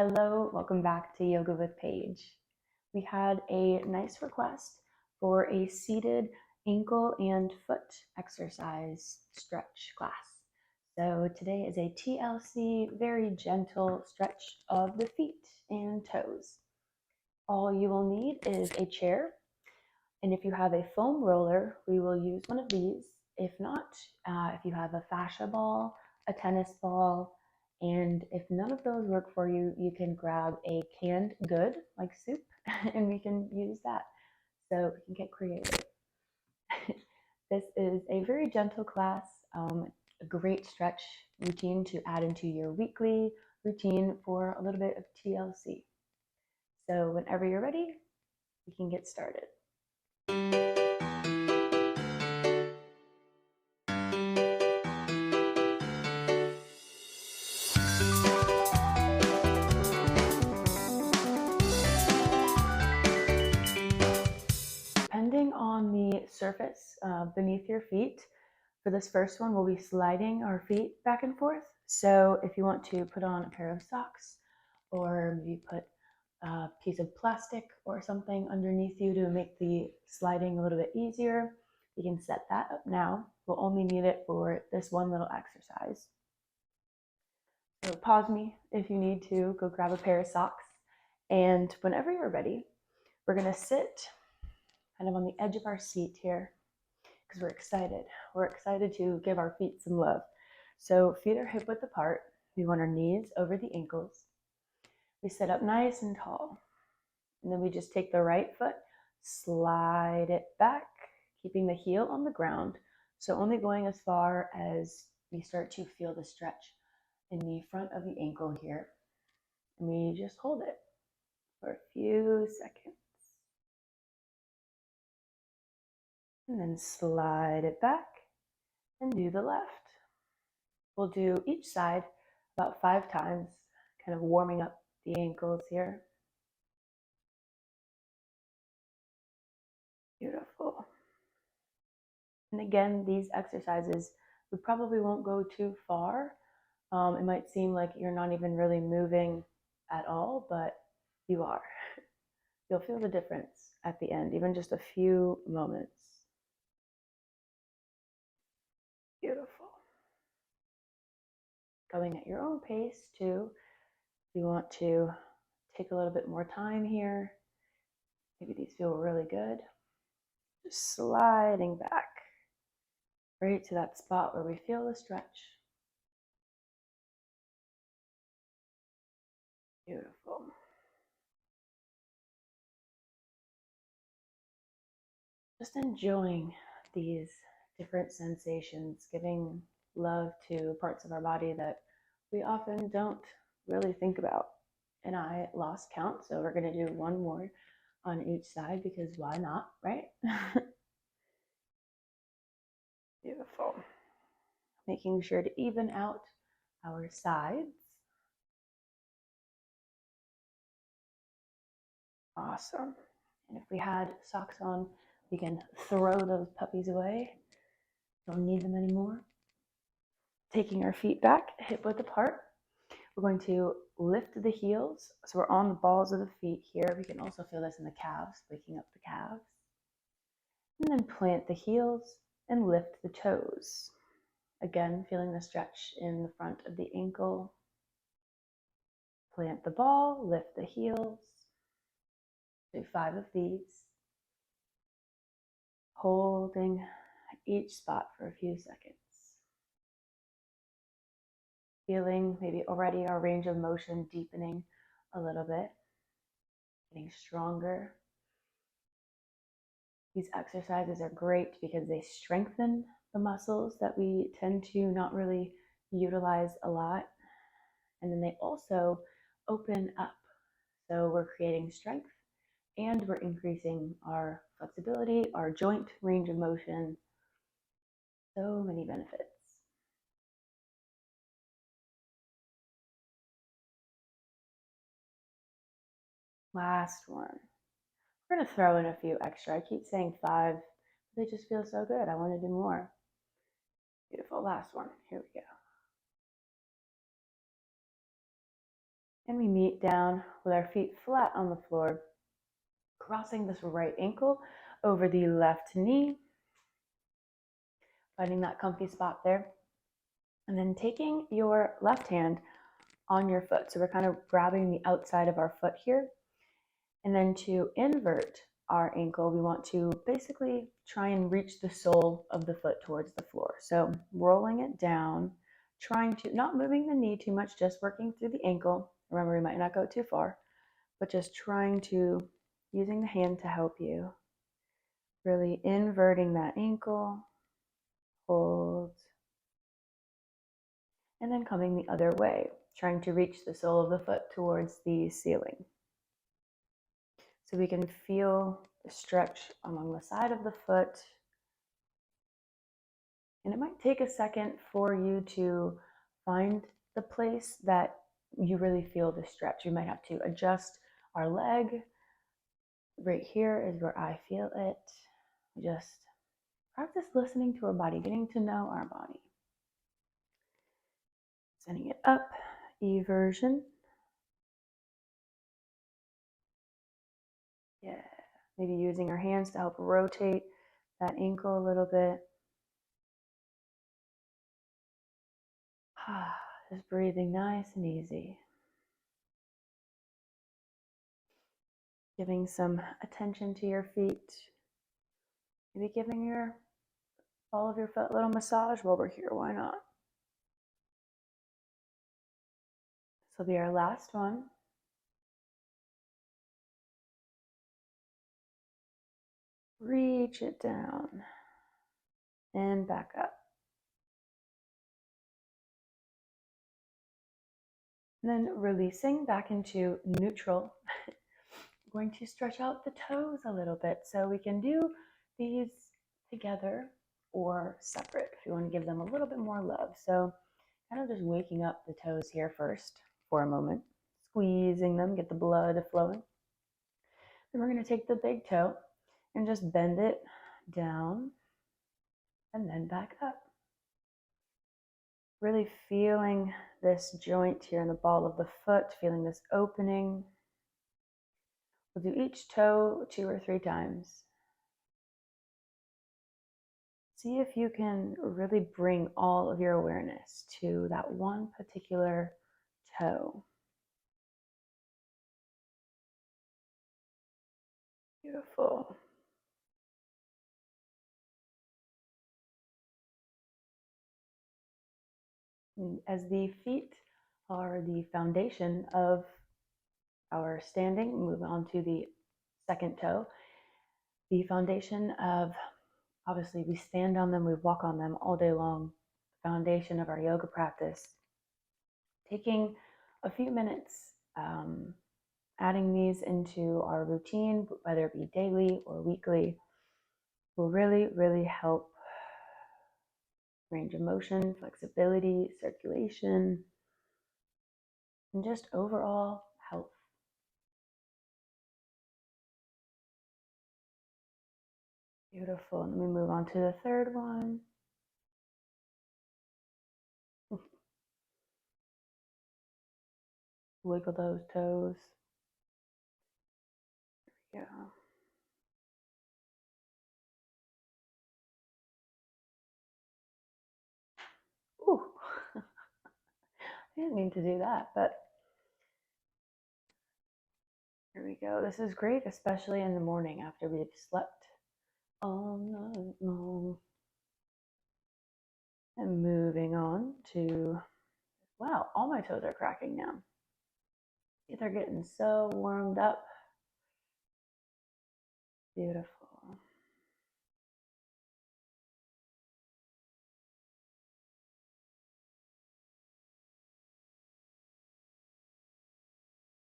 Hello, welcome back to Yoga with Paige. We had a nice request for a seated ankle and foot exercise stretch class. So today is a TLC, very gentle stretch of the feet and toes. All you will need is a chair, and if you have a foam roller, we will use one of these. If not, if you have a fascia ball, a tennis ball, and if none of those work for you, you can grab a canned good like soup and we can use that. So we can get creative. This is a very gentle class, a great stretch routine to add into your weekly routine for a little bit of TLC. So whenever you're ready, we can get started. Depending on the surface beneath your feet, for this first one, we'll be sliding our feet back and forth. So if you want to put on a pair of socks or maybe put a piece of plastic or something underneath you to make the sliding a little bit easier, you can set that up now. We'll only need it for this one little exercise. So pause me if you need to, go grab a pair of socks. And whenever you're ready, we're gonna sit kind of on the edge of our seat here because we're excited. We're excited to give our feet some love. So feet are hip width apart. We want our knees over the ankles. We sit up nice and tall. And then we just take the right foot, slide it back, keeping the heel on the ground. So only going as far as we start to feel the stretch in the front of the ankle here. And we just hold it for a few seconds. And then slide it back and do the left. We'll do each side about 5 times, kind of warming up the ankles here. Beautiful. And again, these exercises, we probably won't go too far. It might seem like you're not even really moving at all, but you are. You'll feel the difference at the end, even just a few moments. Beautiful. Going at your own pace too. If you want to take a little bit more time here, maybe these feel really good. Just sliding back right to that spot where we feel the stretch. Beautiful. Just enjoying these different sensations, giving love to parts of our body that we often don't really think about. And I lost count, so we're going to do one more on each side because why not, right? Beautiful. Making sure to even out our sides. Awesome. And if we had socks on, we can throw those puppies away. Don't need them anymore. Taking our feet back, hip width apart. We're going to lift the heels. So we're on the balls of the feet here. We can also feel this in the calves, waking up the calves. And then plant the heels and lift the toes. Again, feeling the stretch in the front of the ankle. Plant the ball, lift the heels. Do 5 of these. Holding each spot for a few seconds. Feeling maybe already our range of motion deepening a little bit, getting stronger. These exercises are great because they strengthen the muscles that we tend to not really utilize a lot. And then they also open up. So we're creating strength and we're increasing our flexibility, our joint range of motion. So many benefits. Last one. We're going to throw in a few extra. I keep saying 5, but they just feel so good. I want to do more. Beautiful. Last one. Here we go. And we meet down with our feet flat on the floor, crossing this right ankle over the left knee, finding that comfy spot there. And then taking your left hand on your foot. So we're kind of grabbing the outside of our foot here. And then to invert our ankle, we want to basically try and reach the sole of the foot towards the floor. So rolling it down, trying to, not moving the knee too much, just working through the ankle. Remember, we might not go too far, but just trying to, using the hand to help you, really inverting that ankle, hold, and then coming the other way, trying to reach the sole of the foot towards the ceiling. So we can feel the stretch along the side of the foot. And it might take a second for you to find the place that you really feel the stretch. We might have to adjust our leg. Right here is where I feel it. Just practice listening to our body, getting to know our body. Sending it up, eversion. Yeah, maybe using our hands to help rotate that ankle a little bit. Just breathing nice and easy. Giving some attention to your feet. Maybe giving your all of your foot a little massage while we're here. Why not? This will be our last one. Reach it down and back up. And then releasing back into neutral. I'm going to stretch out the toes a little bit. So we can do these together or separate if you want to give them a little bit more love. So kind of just waking up the toes here first for a moment, squeezing them, get the blood flowing. Then we're going to take the big toe and just bend it down and then back up. Really feeling this joint here in the ball of the foot, feeling this opening. We'll do each toe 2 or 3 times. See if you can really bring all of your awareness to that one particular toe. Beautiful. And as the feet are the foundation of our standing, move on to the second toe. The foundation of, obviously, we stand on them, we walk on them all day long. Foundation of our yoga practice. Taking a few minutes, adding these into our routine, whether it be daily or weekly, will really, really help range of motion, flexibility, circulation, and just overall health. Beautiful. And then we move on to the third one. Wiggle those toes. There we go. Ooh. I didn't mean to do that, but here we go. This is great, especially in the morning after we've slept all night long. And moving on to, wow, all my toes are cracking now. They're getting so warmed up. Beautiful.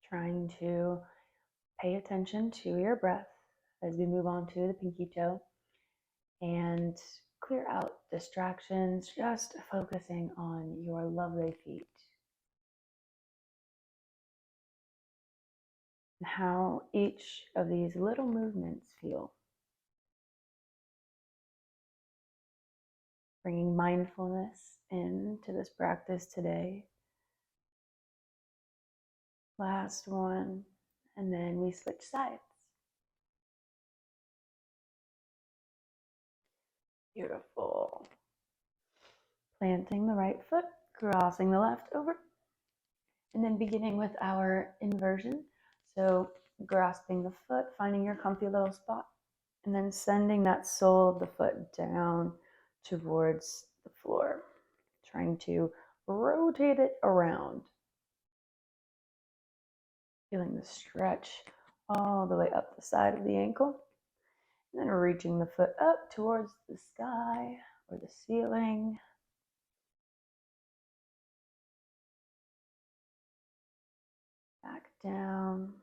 Trying to pay attention to your breath as we move on to the pinky toe and clear out distractions, just focusing on your lovely feet and how each of these little movements feel. Bringing mindfulness into this practice today. Last one, and then we switch sides. Beautiful. Planting the right foot, crossing the left over, and then beginning with our inversion. So grasping the foot, finding your comfy little spot, and then sending that sole of the foot down towards the floor, trying to rotate it around. Feeling the stretch all the way up the side of the ankle, and then reaching the foot up towards the sky or the ceiling. Back down.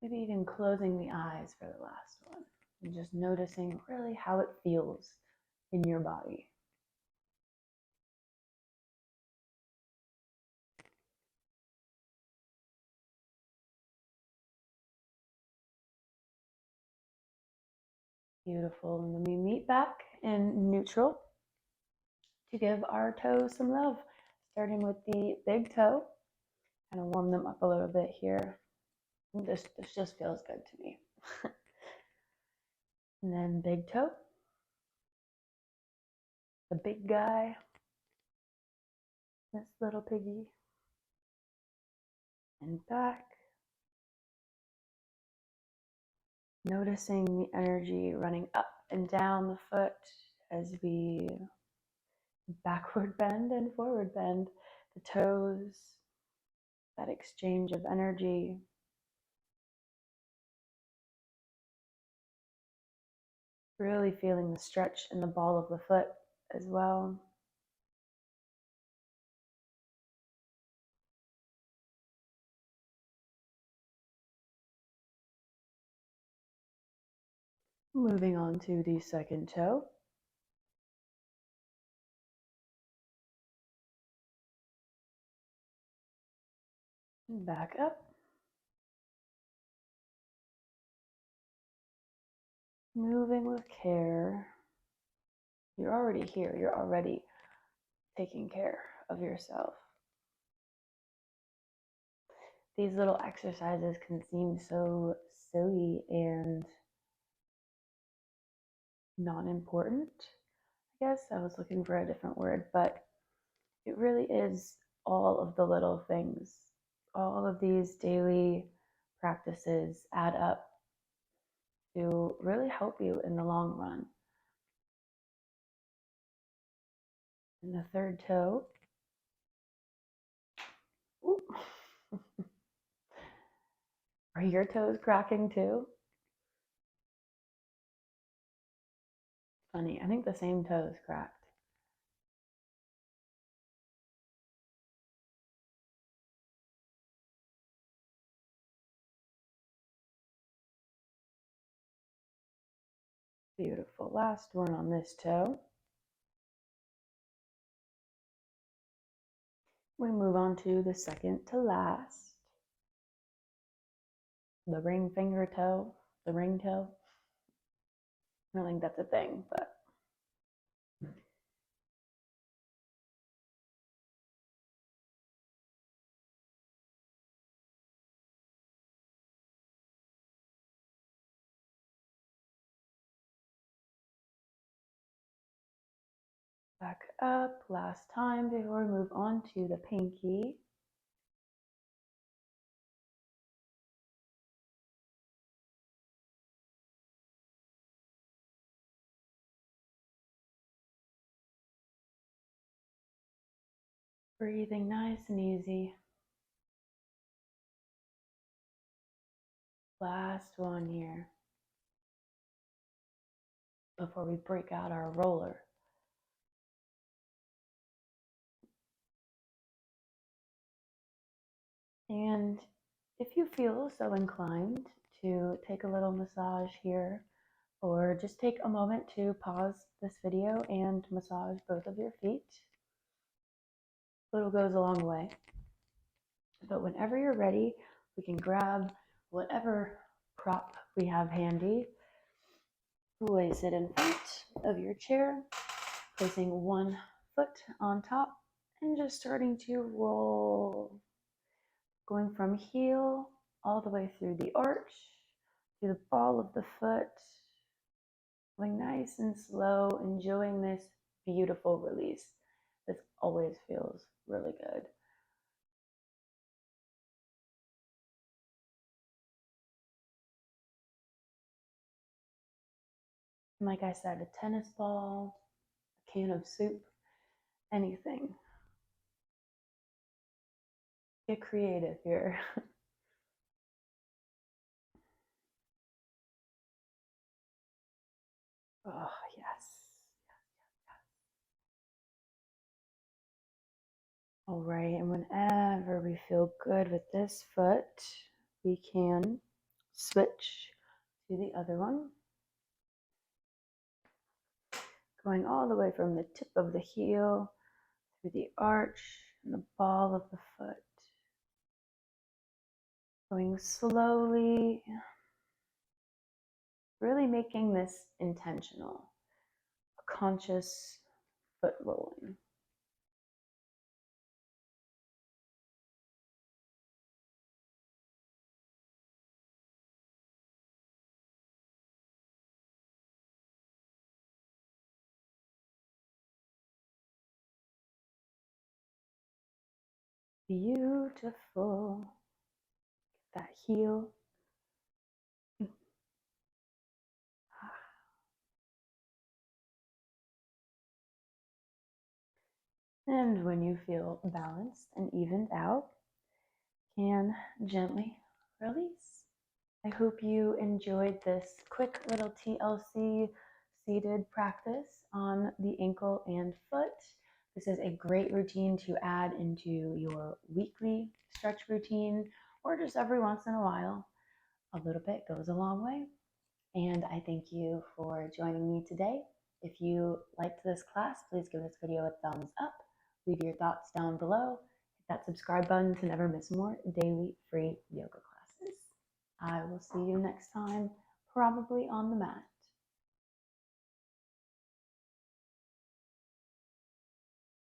Maybe even closing the eyes for the last one and just noticing really how it feels in your body. Beautiful. And then we meet back in neutral to give our toes some love, starting with the big toe. Kind of warm them up a little bit here. This just feels good to me. And then big toe, the big guy, this little piggy, and back. Noticing the energy running up and down the foot as we backward bend and forward bend the toes, that exchange of energy. Really feeling the stretch in the ball of the foot as well. Moving on to the second toe. Back up. Moving with care. You're already here. You're already taking care of yourself. These little exercises can seem so silly and non-important. I guess I was looking for a different word, but it really is all of the little things. All of these daily practices add up to really help you in the long run. And the third toe. Are your toes cracking too? Funny, I think the same toes cracked. Beautiful. Last one on this toe. We move on to the second to last. The ring finger toe, the ring toe. I don't think that's a thing, but back up. Last time before we move on to the pinky. Breathing nice and easy. Last one here before we break out our roller. And if you feel so inclined to take a little massage here or just take a moment to pause this video and massage both of your feet. Little goes a long way. But whenever you're ready, we can grab whatever prop we have handy, place it in front of your chair, placing one foot on top and just starting to roll, going from heel all the way through the arch to the ball of the foot, going nice and slow, enjoying this beautiful release. This always feels really good. And like I said, a tennis ball, a can of soup, anything. Get creative here. Oh, yes. All right, and whenever we feel good with this foot, we can switch to the other one. Going all the way from the tip of the heel through the arch and the ball of the foot. Going slowly, really making this intentional, a conscious foot rolling. Beautiful. Get that heel. And when you feel balanced and evened out, can gently release. I hope you enjoyed this quick little TLC seated practice on the ankle and foot. This is a great routine to add into your weekly stretch routine or just every once in a while. A little bit goes a long way. And I thank you for joining me today. If you liked this class, please give this video a thumbs up. Leave your thoughts down below. Hit that subscribe button to never miss more daily free yoga classes. I will see you next time, probably on the mat.